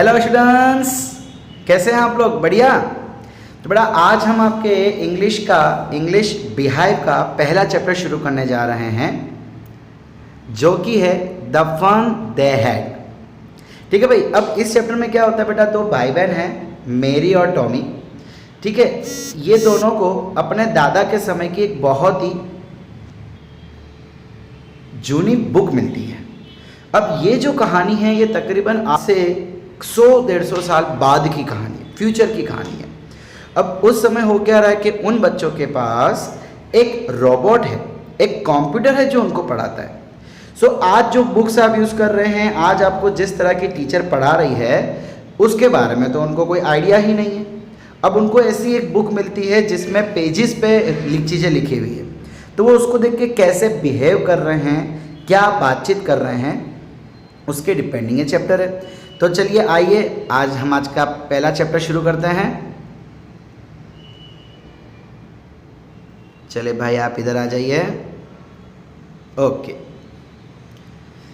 Hello students, कैसे हैं आप लोग? बढ़िया। तो बेटा आज हम आपके इंग्लिश बिहाइव का पहला चैप्टर शुरू करने जा रहे हैं, जो कि है द फन दे हैड। ठीक है भाई। अब इस चैप्टर में क्या होता है बेटा, दो भाई बहन हैं, मेरी और टॉमी। ठीक है, ये दोनों को अपने दादा के समय की एक बहुत ही जूनी बुक मिलती है। अब ये जो कहानी है ये तकरीबन आज से 100-150 साल बाद की कहानी है, फ्यूचर की कहानी है। अब उस समय हो क्या रहा है कि उन बच्चों के पास एक रोबोट है, एक कंप्यूटर है जो उनको पढ़ाता है। सो आज जो बुक्स आप यूज़ कर रहे हैं, आज आपको जिस तरह की टीचर पढ़ा रही है उसके बारे में तो उनको कोई आइडिया ही नहीं है। अब उनको ऐसी एक बुक मिलती है जिसमें पेजेस पे चीज़ें लिखी हुई है, तो वो उसको देख के कैसे बिहेव कर रहे हैं, क्या बातचीत कर रहे हैं, उसके डिपेंडिंग ये चैप्टर है। तो चलिए आइए आज हम आज का पहला चैप्टर शुरू करते हैं। चले भाई आप इधर आ जाइए। ओके,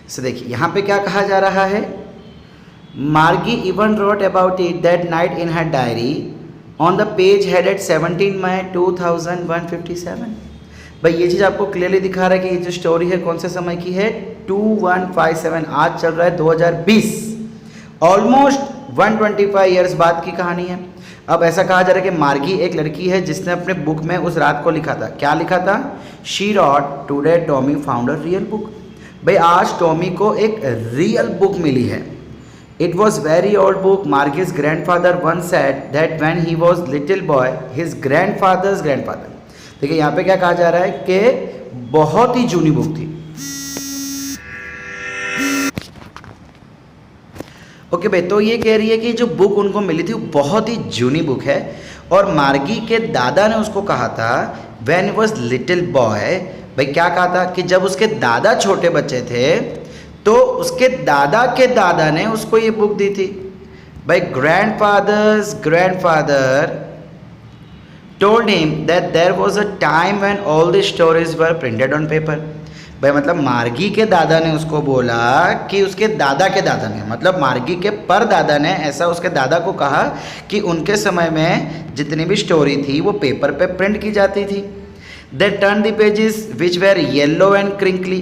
सो देखिए यहाँ पे क्या कहा जा रहा है। मार्गी even wrote about it that night in her diary on the page headed 17 मई 2157। भाई ये चीज़ आपको क्लियरली दिखा रहा है कि ये जो स्टोरी है कौन से समय की है, 2157। आज चल रहा है 2020, ऑलमोस्ट 125 ईयर्स बाद की कहानी है। अब ऐसा कहा जा रहा है कि मार्गी एक लड़की है जिसने अपने बुक में उस रात को लिखा था। क्या लिखा था? She wrote today Tommy found a real book. भाई आज टॉमी को एक रियल बुक मिली है। It was very old book. Margie's grandfather once said that when he was little boy his grandfather's grandfather. देखिए यहाँ पे क्या कहा जा रहा है कि बहुत ही जूनी बुक थी। ओके भाई, तो ये कह रही है कि जो बुक उनको मिली थी वो बहुत ही जूनी बुक है, और मार्गी के दादा ने उसको कहा था व्हेन वॉज लिटिल बॉय। भाई क्या कहा था कि जब उसके दादा छोटे बच्चे थे तो उसके दादा के दादा ने उसको ये बुक दी थी। भाई grandfather told him that there was a time when all the stories were printed on paper। भाई मतलब मार्गी के दादा ने उसको बोला कि उसके दादा के दादा ने, मतलब मार्गी के परदादा ने ऐसा उसके दादा को कहा कि उनके समय में जितनी भी स्टोरी थी वो पेपर पे प्रिंट की जाती थी। They turned the pages which were yellow and crinkly।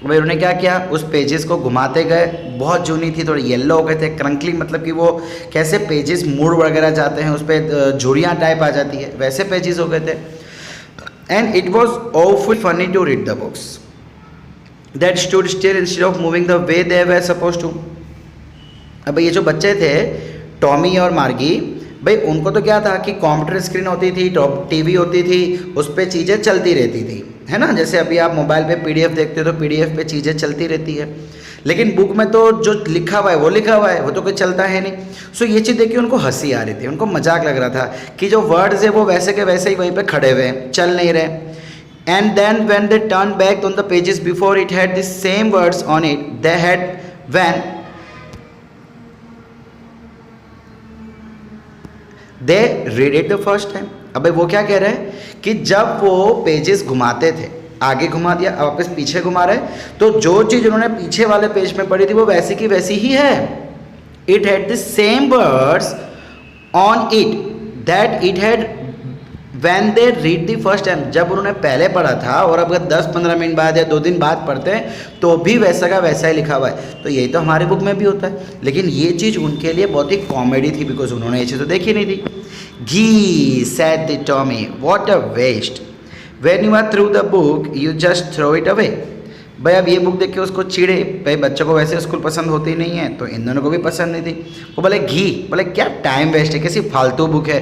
भाई उन्होंने क्या किया, उस पेजेस को घुमाते गए, बहुत जूनी थी, थोड़े येलो हो गए थे। क्रंकली मतलब कि वो कैसे पेजेस मुड़ वगैरह जाते हैं, उस पर झुर्रियाँ टाइप आ जाती है, वैसे पेजेस हो गए थे। And it was awful funny to read the books that stood still instead of moving the way they were suppose to. अब ये जो बच्चे थे टॉमी और मार्गी, भाई उनको तो क्या था कि कंप्यूटर स्क्रीन होती थी, टीवी होती थी, उस पर चीज़ें चलती रहती थी, है ना। जैसे अभी आप मोबाइल पे पीडीएफ देखते हो तो पीडीएफ पे चीज़ें चलती रहती है, लेकिन बुक में तो जो लिखा हुआ है वो लिखा हुआ है, वो तो कोई चलता है नहीं। सो ये चीज़ देखिए उनको हंसी आ रही थी, उनको मजाक लग रहा था कि जो वर्ड्स है वो वैसे के वैसे ही वहीं पे खड़े हुए हैं, चल नहीं रहे। And then when they turn back on the pages before it had the same words on it they had when they read it the first time. अब वो क्या कह रहे हैं कि जब वो पेजेस घुमाते थे, आगे घुमा दिया, अब वापस पीछे घुमा रहे, तो जो चीज़ उन्होंने पीछे वाले पेज में पढ़ी थी वो वैसी की वैसी ही है। It had the same words on it that it had when they read the first time. जब उन्होंने पहले पढ़ा था और अब अगर 10-15 मिनट बाद या 2 दिन बाद पढ़ते हैं तो भी वैसा का वैसा ही लिखा हुआ है। तो यही तो हमारे बुक में भी होता है, लेकिन ये चीज़ उनके लिए बहुत ही कॉमेडी थी, बिकॉज उन्होंने ये चीज़ तो देखी नहीं थी। Gee, said the Tommy, what a waste. When you are through the book, you just throw it away. भाई अब ये बुक देख के उसको चिढ़े। भाई बच्चों को वैसे स्कूल पसंद होती नहीं है, तो इन दोनों को भी पसंद नहीं थी। वो बोले बोले क्या टाइम वेस्ट है, कैसी फालतू बुक है,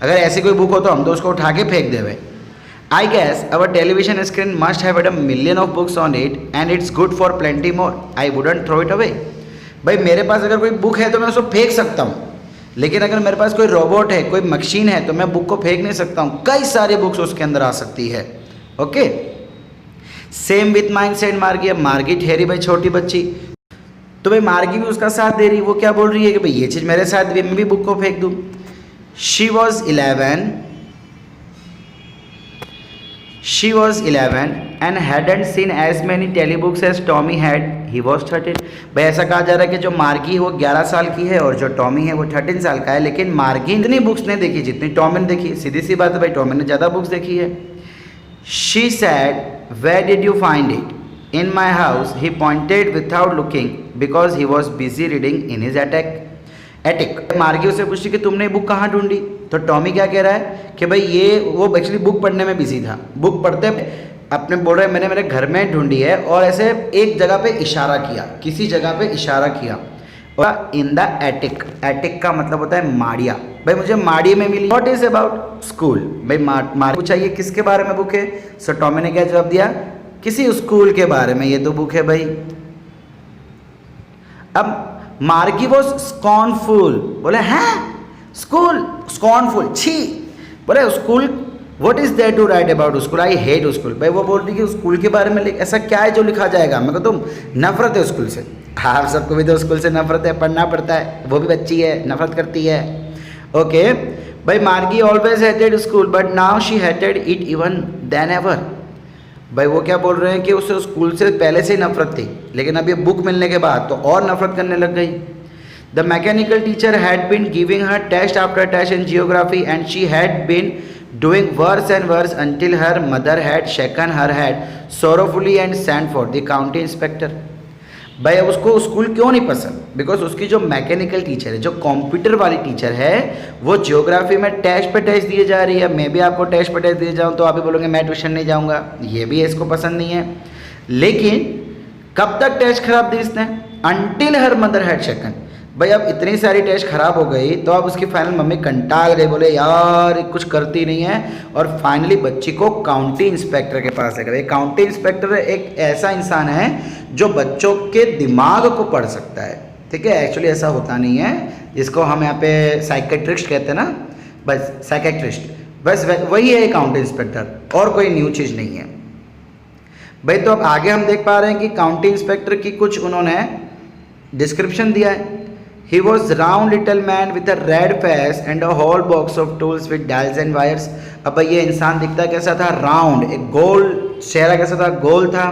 अगर ऐसी कोई बुक हो तो हम तो उसको उठा के फेंक देवे। I guess our television screen must have had a million of books on it and it's good for plenty more. I wouldn't throw it away. भाई मेरे पास अगर कोई बुक है तो मैं उसको फेंक सकता हूँ, लेकिन अगर मेरे पास कोई रोबोट है, कोई मशीन है, तो मैं बुक को फेंक नहीं सकता हूँ। कई सारी बुक्स उसके अंदर आ सकती है। Okay, same with mine said मार्गी। अब मार्गी ठहरी भाई छोटी बच्ची, तो भाई मार्गी भी उसका साथ दे रही। वो क्या बोल रही है कि भाई ये चीज़ मेरे साथ भी, मैं भी बुक को फेंक दूँ। She was 11 and hadn't seen as many telebooks as Tommy had he was 13। भाई ऐसा कहा जा रहा है कि जो मार्गी है वो 11 साल की है और जो टॉमी है वो 13 साल का है, लेकिन मार्गी इतनी बुक्स नहीं देखी जितनी टॉमी ने देखी। सीधी सी बात है भाई, टॉमी ने ज़्यादा बुक्स देखी है। She said, where did you find it? In my house. He pointed without looking because he was busy reading in his attic. Margie उससे पूछती कि तुमने बुक कहाँ ढूंढी? तो टॉमी क्या कह रहा है कि भाई ये वो एक्चुअली बुक पढ़ने में बिजी था, बुक पढ़ते अपने बोल रहे मैंने मेरे घर में ढूंढी है, और ऐसे एक जगह पे इशारा किया, किसी जगह पे इशारा किया। और इन द एटिक, एटिक का मतलब होता है माड़िया। भाई मुझे माड़ी में मिली। What is about school? भाई माड़ी पूछा ये किसके बारे में बुक है? सो टॉमी ने क्या जवाब दिया? किसी स्कूल के बारे में ये तो बुक है भाई। अब मार्गी वॉज स्कॉर्नफुल, बोले हैं स्कूल स्कॉर्नफुल, छी। बोले school, what is there to write about school? I hate school. भाई वो बोल रही कि स्कूल के बारे में ऐसा क्या है जो लिखा जाएगा? मैं कहता हूँ नफरत है स्कूल से। आप सबको भी तो स्कूल से नफरत है, पढ़ना पड़ता है, वो भी बच्ची है, नफरत करती है। ओके भाई, मार्गी always hated school but now she hated it even then ever. भाई वो क्या बोल रहे हैं कि उसे स्कूल से पहले से ही नफरत थी, लेकिन अब ये बुक मिलने के बाद तो और नफरत करने लग गई। The mechanical teacher had been giving her test after test in geography and she had been doing worse and worse until her mother had shaken her head sorrowfully and sent for the county inspector। भाई अब उसको school क्यों नहीं पसंद? Because उसकी जो mechanical teacher है, जो कंप्यूटर वाली टीचर है, वो जियोग्राफी में टेस्ट पे टेस्ट दिए जा रही है। मैं भी आपको टेस्ट पे टेस्ट दिए जाऊँ तो आप भी बोलोगे मैं ट्यूशन नहीं जाऊँगा, ये भी इसको पसंद नहीं है। लेकिन कब तक टेस्ट खराब दी इसने? अनटिल हर मदर हैड शेकन। भाई अब इतनी सारी टेस्ट खराब हो गई तो अब उसकी फाइनल मम्मी कंटाल गई, बोले यार कुछ करती नहीं है, और फाइनली बच्ची को काउंटी इंस्पेक्टर के पास ले गए। काउंटी इंस्पेक्टर एक ऐसा इंसान है जो बच्चों के दिमाग को पढ़ सकता है, ठीक है। एक्चुअली ऐसा होता नहीं है, जिसको हम यहाँ पे साइकेट्रिस्ट कहते हैं ना, बस साइकेट्रिस्ट, बस वही है काउंटी इंस्पेक्टर, और कोई न्यू चीज़ नहीं है भाई। तो अब आगे हम देख पा रहे हैं कि काउंटी इंस्पेक्टर की कुछ उन्होंने डिस्क्रिप्शन दिया है। He was round little man with a red face and a whole box of tools with dials and wires। अब ये इंसान दिखता कैसा था? राउंड, एक गोल चेहरा कैसा था? गोल था,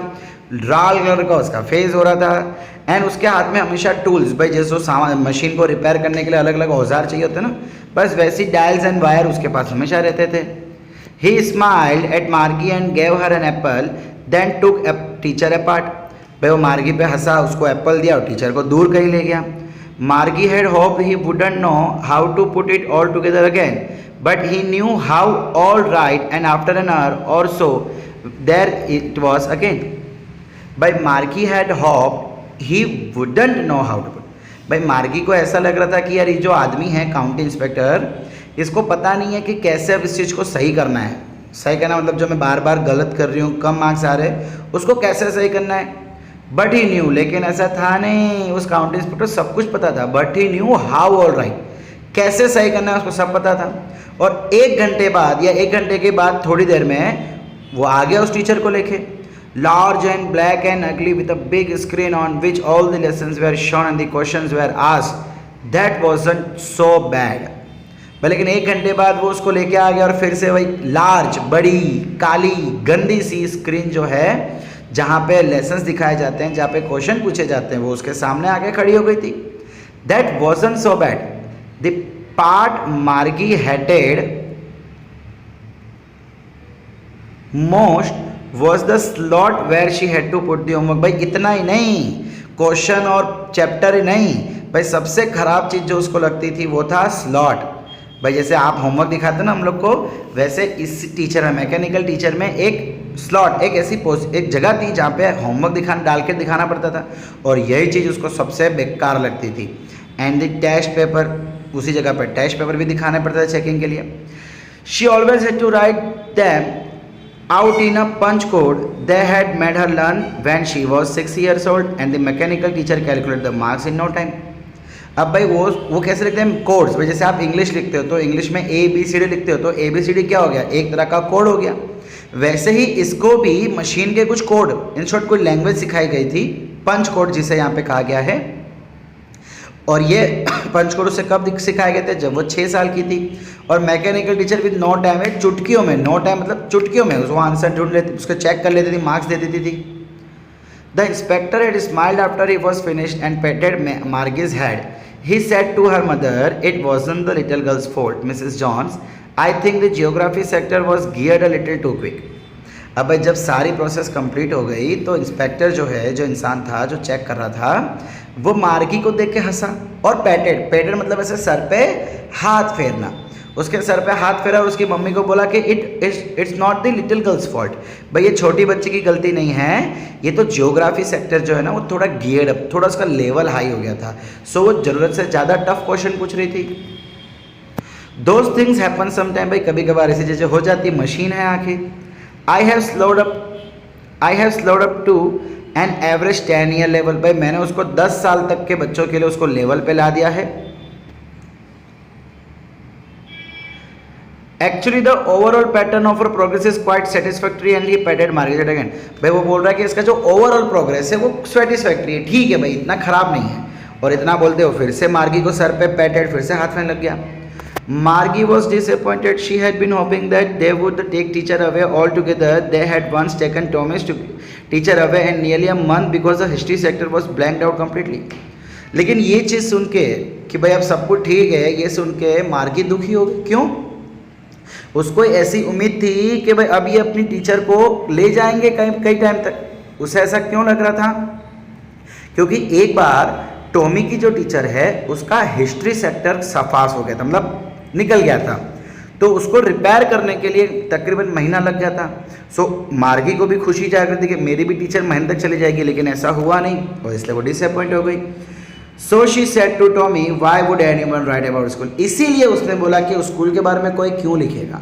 लाल कलर का उसका फेस हो रहा था, एंड उसके हाथ में हमेशा टूल्स, भाई जैसे सामान मशीन को रिपेयर करने के लिए अलग अलग औजार चाहिए होते हैं ना, बस वैसी डायल्स एंड वायर उसके पास हमेशा रहते थे। He smiled at Margie and gave her an apple, then took a teacher apart। भाई वो मार्गी पे हंसा, उसको एप्पल दिया और टीचर को दूर कहीं ले गया। Margie had hoped he wouldn't know how to put it all together again, but he knew how all right, and after an hour or so, there it was again। By Margie had hoped he wouldn't know how to put। भाई मार्गी को ऐसा लग रहा था कि यार ये जो आदमी है काउंटी इंस्पेक्टर, इसको पता नहीं है कि कैसे अब इस चीज़ को सही करना है। सही करना मतलब जो मैं बार बार गलत कर रही हूँ, कम मार्क्स आ रहे, उसको कैसे सही करना है। बट ही न्यू, लेकिन ऐसा था नहीं, उस काउंटी इंस्पेक्टर सब कुछ पता था। But he knew how all right, कैसे सही करना है उसको सब पता था। और 1 घंटे बाद या 1 घंटे के बाद थोड़ी देर में वो आ गया उस टीचर को लेके, large and black and ugly with a big screen on which all the lessons were shown and the questions were asked. That wasn't so bad. लेकिन 1 घंटे बाद वो उसको लेके आ गया और फिर से वही लार्ज, बड़ी, काली, गंदी सी स्क्रीन जो है जहाँ पे लेसन्स दिखाए जाते हैं, जहाँ पे क्वेश्चन पूछे जाते हैं, वो उसके सामने आके खड़ी हो गई थी। That wasn't so bad. The part Margie hated most was the slot where she had to put the homework. भाई इतना ही नहीं, क्वेश्चन और चैप्टर ही नहीं भाई, सबसे खराब चीज़ जो उसको लगती थी वो था स्लॉट। भाई जैसे आप होमवर्क दिखाते ना हम लोग को, वैसे इस टीचर में, मैकेनिकल टीचर में एक स्लॉट, एक ऐसी एक जगह थी जहाँ पे होमवर्क डाल के दिखाना पड़ता था, और यही चीज़ उसको सबसे बेकार लगती थी। एंड द टेस्ट पेपर, उसी जगह पर टेस्ट पेपर भी दिखाना पड़ता था चेकिंग के लिए। She always had to write them out in a punch code they had made her learn when she was 6 years old, and the mechanical teacher calculated the marks in no time। अब भाई वो कैसे लिखते हैं? Codes. भाई जैसे आप English लिखते हो तो इंग्लिश में ABCD लिखते हो तो ABCD क्या हो गया? एक तरह का कोड हो गया। वैसे ही इसको भी मशीन के कुछ कोड, इन शॉर्ट कोई लैंग्वेज सिखाई गई थी, पंच कोड जिसे यहाँ पे कहा गया है। और ये पंच कोड उसे कब सिखाए गए थे? जब वो 6 साल की थी। और mechanical teacher with no time है, चुटकियों में, नो टाइम मतलब चुटकियों में उसको आंसर ढूंढ लेती, उसको चेक कर लेती थी, मार्क्स दे देती थी। The inspector had smiled after he was finished and patted Margie's head. He said to her mother, "It wasn't the little girl's fault, Mrs. Jones. I think the geography sector was geared a little too quick." अब भाई जब सारी process complete हो गई तो inspector जो है, जो इंसान था जो चेक कर रहा था, वो मार्गी को देख के हंसा और पैटेड पैटेड मतलब ऐसे सर पे हाथ फेरना, उसके सर पे हाथ फेरा और उसकी मम्मी को बोला कि it's not the little girls fault, भाई ये छोटी बच्ची की गलती नहीं है, ये तो जियोग्राफी सेक्टर जो है ना वो थोड़ा गियर्ड अप, थोड़ा उसका लेवल हाई हो गया था, सो वो ज़रूरत से ज़्यादा टफ क्वेश्चन पूछ रही थी। दोज थिंग्स हैपन समटाइम, भाई कभी कभार ऐसी चीज़ें हो जाती, मशीन है आखिर। I have slowed up to an average 10 year level, भाई मैंने उसको 10 साल तक के बच्चों के लिए उसको लेवल पे ला दिया है। Actually the overall pattern of progress is quite satisfactory and he पैटेड Margaret again, भाई वो बोल रहा है कि इसका जो ओवरऑल प्रोग्रेस है वो सेटिस्फैक्ट्री है, ठीक है भाई इतना खराब नहीं है, और इतना बोलते हो फिर से मार्गी को सर पे पैटेड, फिर से हाथ में लग गया। Margie was disappointed. She had been hoping that they would take teacher away altogether. They had once taken Thomas to teacher away and nearly a month because the history sector was blanked out completely. लेकिन ये चीज़ सुन के कि भाई अब सब कुछ ठीक है, ये सुन के मार्गी दुखी हो गई। क्यों? उसको ऐसी उम्मीद थी कि भाई अब ये अपनी टीचर को ले जाएंगे कई टाइम तक। उसे ऐसा क्यों लग रहा था? क्योंकि एक बार टॉमी की जो टीचर है उसका हिस्ट्री सेक्टर सफास हो गया था, मतलब निकल गया था, तो उसको रिपेयर करने के लिए तकरीबन महीना लग गया था। सो मार्गी को भी खुशी जाग रही थी कि मेरी भी टीचर महीने तक चली जाएगी, लेकिन ऐसा हुआ नहीं और इसलिए वो डिसअपॉइंट हो गई। So she said to Tommy, why would anyone write about school, इसीलिए उसने बोला कि स्कूल के बारे में कोई क्यों लिखेगा।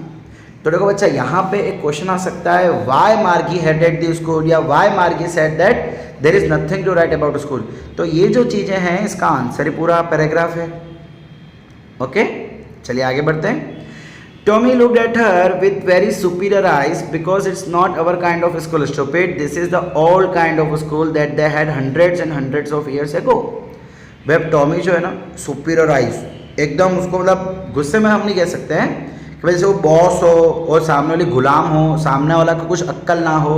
तो देखो बच्चा, यहाँ पे एक क्वेश्चन आ सकता है, why Margie headed the school, या why Margie said that there is nothing to write about school. तो ये जो चीज़ें हैं इसका आंसर ही पूरा पैराग्राफ है। ओके, चलिए आगे बढ़ते हैं। Tommy looked at her with very superior eyes because it's not our kind of school, stupid. This is the old kind of school that they had hundreds and hundreds of years ago. वह Tommy जो है ना, superior eyes, एकदम उसको मतलब गुस्से में हम नहीं कह सकते हैं कि वैसे वो बॉस हो और सामने वाले गुलाम हो, सामने वाला को कुछ अक्ल ना हो,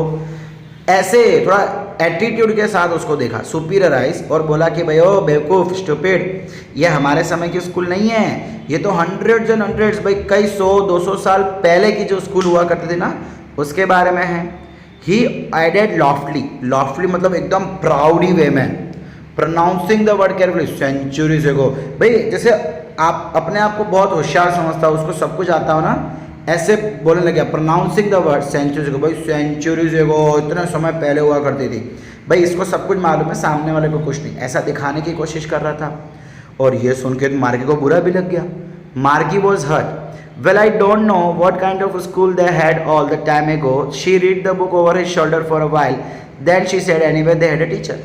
ऐसे थोड़ा एटीट्यूड के साथ उसको देखा, सुपीरियर आइज, और बोला कि भाई ओ बेवकूफ़, स्टूपिड, ये हमारे समय की स्कूल नहीं है, ये तो हंड्रेड्स एंड हंड्रेड्स, भाई कई 100-200 साल पहले की जो स्कूल हुआ करते थे ना उसके बारे में है। ही एडेड लॉफ्टली मतलब एकदम प्राउडी वे में, pronouncing the word carefully, centuries ago, भाई जैसे आप अपने आप को बहुत होशियार समझता हो, उसको सब कुछ आता हो ना, ऐसे बोलने लगे, pronouncing the word centuries ago, भाई सेंचुरीज एगो इतने समय पहले हुआ करती थी, भाई इसको सब कुछ मालूम है, सामने वाले को कुछ नहीं, ऐसा दिखाने की कोशिश कर रहा था। और ये सुन के मार्गी को बुरा भी लग गया। Margie was hurt. Well I don't know what kind of school they had all the time ago, she read the book over his shoulder for a while, then she said anyway they had a teacher.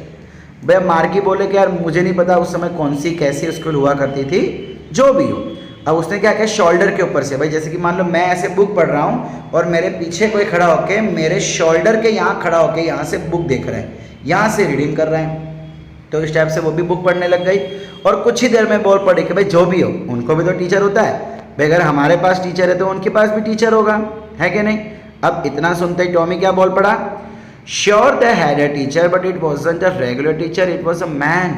भाई Margie बोले कि यार मुझे नहीं पता उस समय कौन सी कैसी स्कूल हुआ करती थी, जो भी हो। अब उसने क्या किया, शोल्डर के ऊपर से, भाई जैसे कि मान लो मैं ऐसे बुक पढ़ रहा हूँ और मेरे पीछे कोई खड़ा होके मेरे शोल्डर के यहाँ खड़ा होके यहाँ से बुक देख रहा है, यहाँ से रीडिंग कर रहे हैं, तो इस टाइप से वो भी बुक पढ़ने लग गई। और कुछ ही देर में बोल पड़ी कि भाई जो भी हो, उनको भी तो टीचर होता है, भाई अगर हमारे पास टीचर है तो उनके पास भी टीचर होगा, है कि नहीं। अब इतना सुनते ही टॉमी क्या बोल पड़ा, sure they had a teacher but it wasn't a regular teacher, it was a man.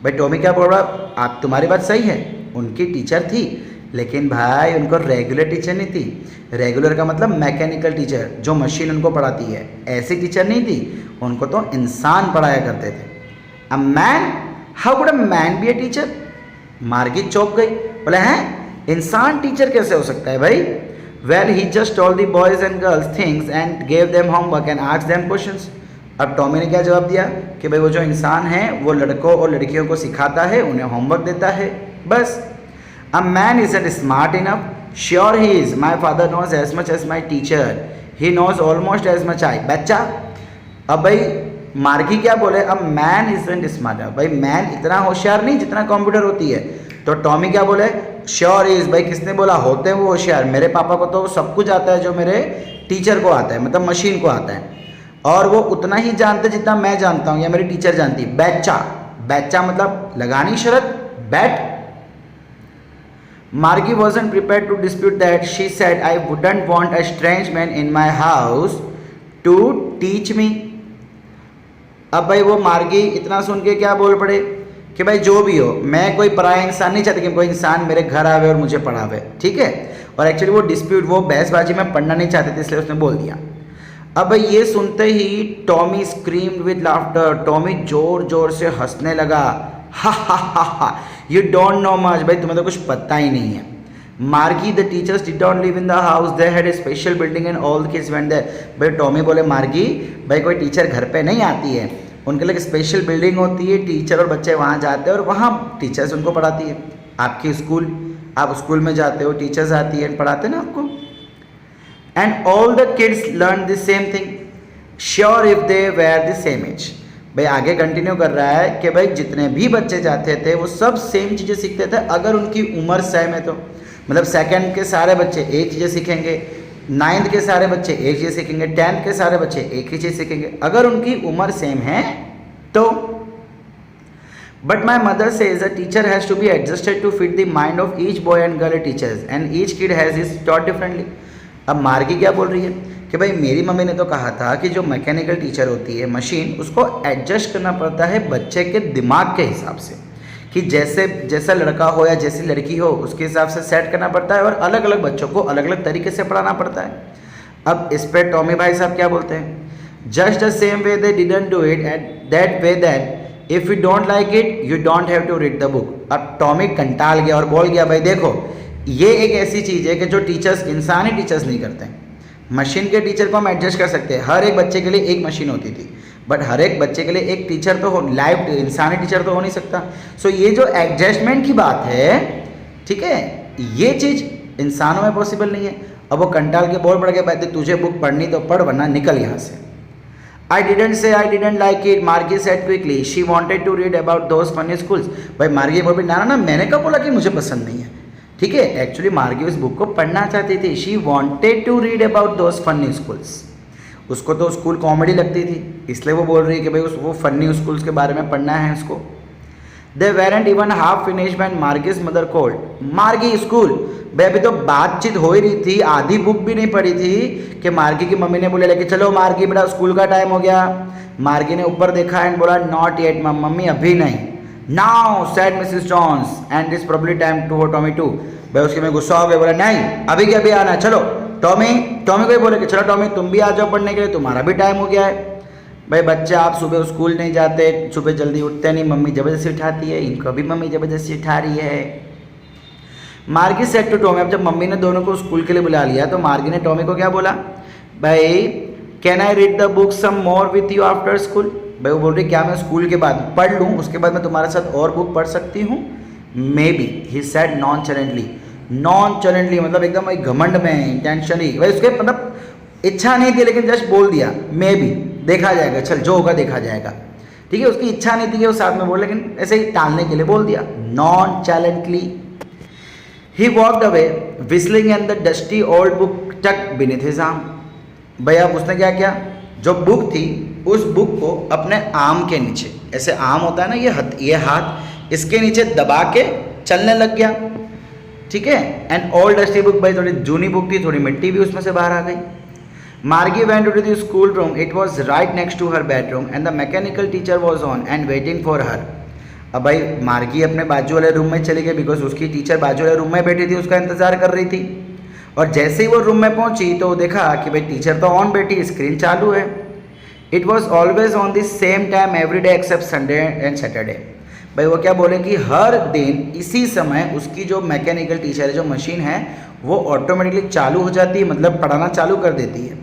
भाई टॉमी क्या बोल रहा, आप तुम्हारी बात सही है, उनकी टीचर थी, लेकिन भाई उनको रेगुलर टीचर नहीं थी। रेगुलर का मतलब मैकेनिकल टीचर, जो मशीन उनको पढ़ाती है, ऐसी टीचर नहीं थी, उनको तो इंसान पढ़ाया करते थे। A man, how could a man be a teacher? मार्गी चौंक गई, बोले हैं इंसान टीचर कैसे हो सकता है भाई? Well he just told the boys and girls things and gave them homework and asked them questions. अब टॉमी ने क्या जवाब दिया कि भाई वो जो इंसान है वो लड़कों और लड़कियों को सिखाता है, उन्हें होमवर्क देता है, बस। A man isn't smart enough, sure he is, my father knows as much as my teacher, he knows almost as much I. बच्चा, अब भाई मार्गी क्या बोले, अब मैन इजंट स्मार्ट, भाई मैन इतना होशियार नहीं जितना कंप्यूटर होती है। तो टॉमी क्या बोले, श्योर इज, भाई किसने बोला, होते हैं वो होशियार, मेरे पापा को तो सब कुछ आता है जो मेरे टीचर को आता है, मतलब मशीन को आता है, और वो उतना ही जानते जितना मैं जानता हूँ या मेरी टीचर जानती है। बच्चा मतलब लगानी शरत, bat. Margie wasn't prepared to dispute that. She said, I wouldn't want a strange man in my house to teach me. अब भाई वो मार्गी इतना सुन के क्या बोल पड़े कि भाई जो भी हो, मैं कोई पराया इंसान नहीं चाहती कि कोई इंसान मेरे घर आवे और मुझे पढ़ावे, ठीक है। और एक्चुअली वो डिस्प्यूट, वो बहसबाजी में पढ़ना नहीं चाहते थे, इसलिए उसने बोल दिया। अब भाई ये सुनते ही Tommy screamed with laughter, Tommy जोर जोर से हंसने लगा। हा, यू डोंट नो मच, भाई तुम्हें तो कुछ पता ही नहीं है। Margie the teachers did not live in the house, they had a special building and all the kids went there. भाई टॉमी बोले मार्गी भाई कोई टीचर घर पे नहीं आती है, उनके लिए स्पेशल बिल्डिंग होती है, टीचर और बच्चे वहाँ जाते हैं और वहाँ टीचर्स उनको पढ़ाती है। आपकी स्कूल, आप स्कूल में जाते हो, टीचर्स आती है पढ़ाते ना आपको। And all the kids learn the same thing sure if they were the same age. भाई आगे कंटिन्यू कर रहा है कि भाई जितने भी बच्चे जाते थे वो सब सेम चीज़ें सीखते थे अगर उनकी उम्र सेम है तो। मतलब सेकंड के सारे बच्चे एक चीज़ें सीखेंगे, 9th के सारे बच्चे एक चीज़ सीखेंगे, 10th के सारे बच्चे एक ही चीज़ सीखेंगे अगर उनकी उम्र सेम है तो। But my mother says a teacher has to be adjusted to fit the mind of each boy and girl teachers and each kid has is taught differently. अब मार्गी क्या बोल रही है कि भाई मेरी मम्मी ने तो कहा था कि जो मैकेनिकल टीचर होती है मशीन, उसको एडजस्ट करना पड़ता है बच्चे के दिमाग के हिसाब से, कि जैसा लड़का हो या जैसी लड़की हो उसके हिसाब से सेट करना पड़ता है और अलग अलग बच्चों को अलग अलग तरीके से पढ़ाना पड़ता है। अब इस पर टॉमी भाई साहब क्या बोलते हैं, just the same way they didn't do it at that way then if you don't like it you don't have to read the book. अब टॉमी कंटाल गया और बोल गया भाई देखो ये एक ऐसी चीज़ है कि जो टीचर्स, इंसानी टीचर्स नहीं करते हैं। मशीन के टीचर को हम एडजस्ट कर सकते हैं, हर एक बच्चे के लिए एक मशीन होती थी, बट हर एक बच्चे के लिए एक टीचर तो हो, लाइव इंसानी टीचर तो हो नहीं सकता। सो ये जो एडजस्टमेंट की बात है, ठीक है, ये चीज़ इंसानों में पॉसिबल नहीं है। अब वो कंटाल के बोल पड़ के भाई तुझे बुक पढ़नी तो पढ़ वरना निकल यहाँ से। I didn't say I didn't like it, Margie said quickly. She wanted to read about those funny schools. भाई मार्गी बोल ना ना मैंने कब बोला कि मुझे पसंद नहीं है, ठीक है। एक्चुअली मार्गी उस बुक को पढ़ना चाहती थी। She wanted to read about those funny schools. उसको तो स्कूल कॉमेडी लगती थी, इसलिए वो बोल रही है कि भाई वो फनी स्कूल्स के बारे में पढ़ना है उसको। They weren't even half finish when Margie's mother called, Margie school. भाई अभी तो बातचीत हो ही रही थी, आधी बुक भी नहीं पढ़ी थी कि मार्गी की मम्मी ने बोले कि चलो मार्गी बेटा स्कूल का टाइम हो गया। मार्गी ने ऊपर देखा एंड बोला नॉट येट मम्मी, अभी नहीं। Now said Mrs Jones and this probably time to Tommy too. भाई उसके में गुस्सा हो गया, बोला नहीं अभी क्या भी आना है, चलो टॉमी को ही बोले कि चलो टॉमी तुम भी आ जाओ पढ़ने के लिए, तुम्हारा भी टाइम हो गया है। भाई बच्चे आप सुबह स्कूल नहीं जाते, सुबह जल्दी उठते नहीं, मम्मी ज़बरदस्ती उठाती है, इनको भी मम्मी ज़बरदस्ती उठा रही है। मार्गी सेड टू टॉमी, अब जब मम्मी ने दोनों को स्कूल के लिए बुला लिया तो मार्गी ने टॉमी को क्या बोला, भाई can I read the book some more with you after school. भाई वो बोल रही क्या मैं स्कूल के बाद पढ़ लूँ, उसके बाद मैं तुम्हारे साथ और बुक पढ़ सकती हूँ। मे बी ही सेड नॉनचलेंटली मतलब एकदम घमंड में, इंटेंशनली। भाई उसके मतलब इच्छा नहीं थी लेकिन जस्ट बोल दिया मे बी, देखा जाएगा, चल जो होगा देखा जाएगा, ठीक है। उसकी इच्छा नहीं थी कि वो साथ में बोल, लेकिन ऐसे ही टालने के लिए बोल दिया nonchalantly. He walked away whistling and the dusty old book tuck beneath his arm. भाई अब उसने क्या किया, जो बुक थी उस बुक को अपने आर्म के नीचे, ऐसे आर्म होता है ना ये हाथ, इसके नीचे दबा के चलने लग गया, ठीक है। एंड ओल्ड डस्टी बुक, भाई थोड़ी जूनी बुक थी, थोड़ी मिट्टी भी उसमें से बाहर आ गई। Margie went to the school room, it was right next to her bedroom and the mechanical teacher was on and waiting for her. अब भाई मार्गी अपने बाजू वाले रूम में चली गई बिकॉज उसकी टीचर बाजू वाले रूम में बैठी थी, उसका इंतजार कर रही थी। और जैसे ही वो रूम में पहुंची तो देखा कि भाई टीचर तो ऑन बैठी, स्क्रीन चालू है। It was always on the same time every day except Sunday and Saturday. भाई वो क्या बोले कि हर दिन इसी समय उसकी जो मैकेनिकल टीचर है, जो मशीन है, वो ऑटोमेटिकली चालू हो जाती है, मतलब पढ़ाना चालू कर देती है,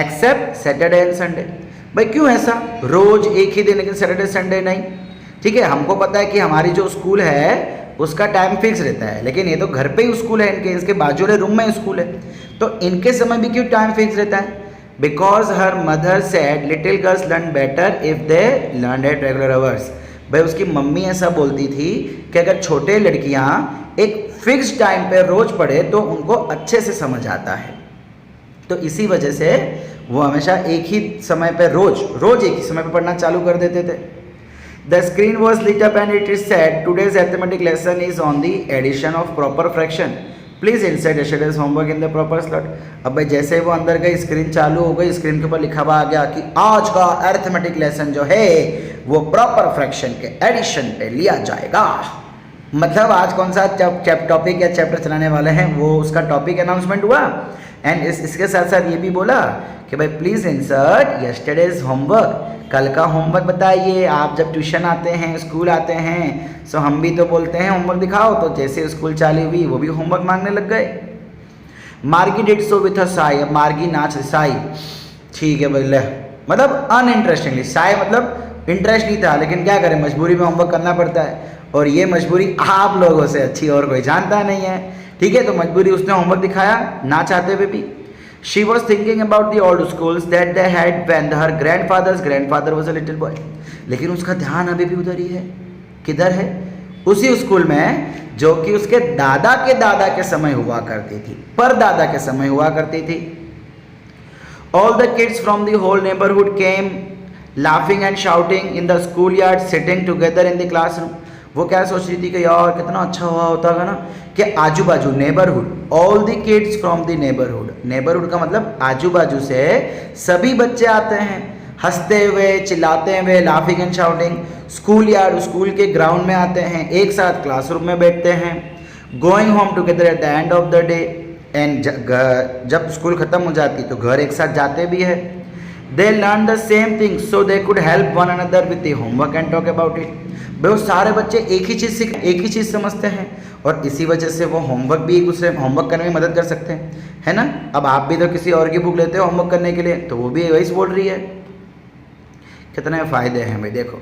एक्सेप्ट सैटरडे एंड संडे। भाई क्यों ऐसा, रोज एक ही दिन लेकिन सैटरडे संडे नहीं, ठीक है। हमको पता है कि हमारी जो स्कूल है उसका टाइम फिक्स रहता है, लेकिन ये तो घर पे ही स्कूल है, इसके बाजू वाले रूम में स्कूल है, तो इनके समय भी क्यों टाइम फिक्स रहता है। Because her mother said little girls learn better if they learn at regular hours. भाई उसकी मम्मी ऐसा बोलती थी कि अगर छोटे लड़कियां एक फिक्स टाइम पे रोज पढ़े तो उनको अच्छे से समझ आता है, तो इसी वजह से वो हमेशा एक ही समय पे रोज एक ही समय पे पढ़ना चालू कर देते थे। The screen was lit up and it is said, today's arithmetic lesson is on the addition of proper fraction. Please insert yesterday's homework in the proper slot. अब भाई जैसे ही वो अंदर गई, स्क्रीन चालू हो गई, स्क्रीन के ऊपर लिखा हुआ आ गया कि आज का अरिथमेटिक लेसन जो है वो प्रॉपर फ्रैक्शन के एडिशन पे लिया जाएगा। मतलब आज कौन सा टॉपिक या चैप्टर चलाने वाले हैं वो उसका टॉपिक अनाउंसमेंट हुआ। एंड इसके साथ साथ ये भी बोला कि भाई प्लीज़ इंसर्ट यस्टरडेज होमवर्क, कल का होमवर्क बताइए। आप जब ट्यूशन आते हैं, स्कूल आते हैं, सो हम भी तो बोलते हैं होमवर्क दिखाओ, तो जैसे स्कूल चालू हुई वो भी होमवर्क मांगने लग गए। मार्गी did so with a Sai, अब मार्गी नाच साई, ठीक है भाई ले, मतलब अनइंटरेस्टिंगली। साई मतलब इंटरेस्ट नहीं था, लेकिन क्या करें, मजबूरी में होमवर्क करना पड़ता है, और ये मजबूरी आप लोगों से अच्छी और कोई जानता नहीं है, ठीक है। तो मजबूरी, उसने होमवर्क दिखाया ना चाहते हुए भी। She was thinking about the old schools that they had when her grandfather's grandfather was a little boy. लेकिन उसका ध्यान अभी भी उधर ही है। किधर है? उसी स्कूल में जो कि उसके दादा के समय हुआ करती थी, परदादा के समय हुआ करती थी। All the kids from the whole neighborhood came laughing and shouting in the schoolyard, sitting together in the classroom. वो क्या सोच रही थी कि यार कितना अच्छा हुआ होता है ना कि आजू बाजू, neighbourhood, all the kids from the neighbourhood. Neighbourhood का मतलब आजू बाजू से सभी बच्चे आते हैं, हंसते हुए, चिल्लाते हुए, laughing and shouting. School yard, school के ग्राउंड में आते हैं, एक साथ क्लासरूम में बैठते हैं। Going home together at the end of the day, and जब स्कूल ख़त्म हो जाती तो घर एक साथ जाते भी है। They learn the same thing so they could help one another with the homework and talk about it. भाई वो सारे बच्चे एक ही चीज़ समझते हैं, और इसी वजह से वो होमवर्क भी एक दूसरे होमवर्क करने में मदद कर सकते हैं, है ना। अब आप भी तो किसी और की बुक लेते हो होमवर्क करने के लिए, तो वो भी वही बोल रही है। कितने फ़ायदे हैं भाई, देखो।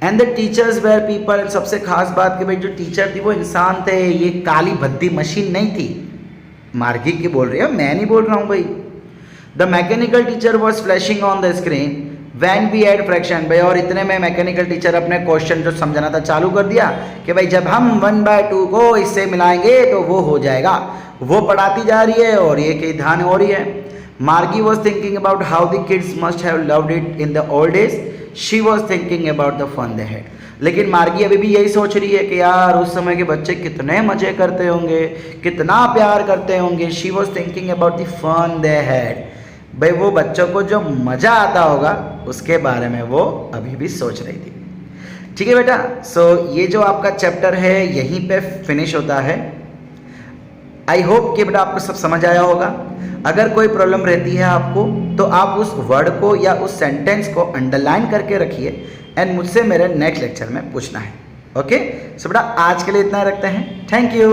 And the teachers were people, सबसे खास बात कि भाई जो टीचर थी वो इंसान थे, ये काली भद्दी मशीन नहीं थी। मार्गी की बोल रही है, मैं नहीं बोल रहा हूँ भाई। The mechanical teacher was flashing on the screen when we add fraction. भाई और इतने में मैकेनिकल टीचर अपने क्वेश्चन जो समझाना था चालू कर दिया कि भाई जब हम 1/2 को इससे मिलाएंगे तो वो हो जाएगा। वो पढ़ाती जा रही है और ये कहीं ध्यान हो रही है। Margie was thinking about how the kids must have loved it in the old days, she was thinking about the fun they had. लेकिन मार्गी अभी भी यही सोच रही है कि यार उस समय के बच्चे कितने मजे करते होंगे, कितना प्यार करते होंगे। She was thinking about the fun they had. भाई वो बच्चों को जो मज़ा आता होगा उसके बारे में वो अभी भी सोच रही थी। ठीक है बेटा, सो ये जो आपका चैप्टर है यहीं पे फिनिश होता है। आई होप कि बेटा आपको सब समझ आया होगा। अगर कोई प्रॉब्लम रहती है आपको तो आप उस वर्ड को या उस सेंटेंस को अंडरलाइन करके रखिए एंड मुझसे मेरे नेक्स्ट लेक्चर में पूछना है। ओके, सो बेटा आज के लिए इतना रखते हैं। Thank you.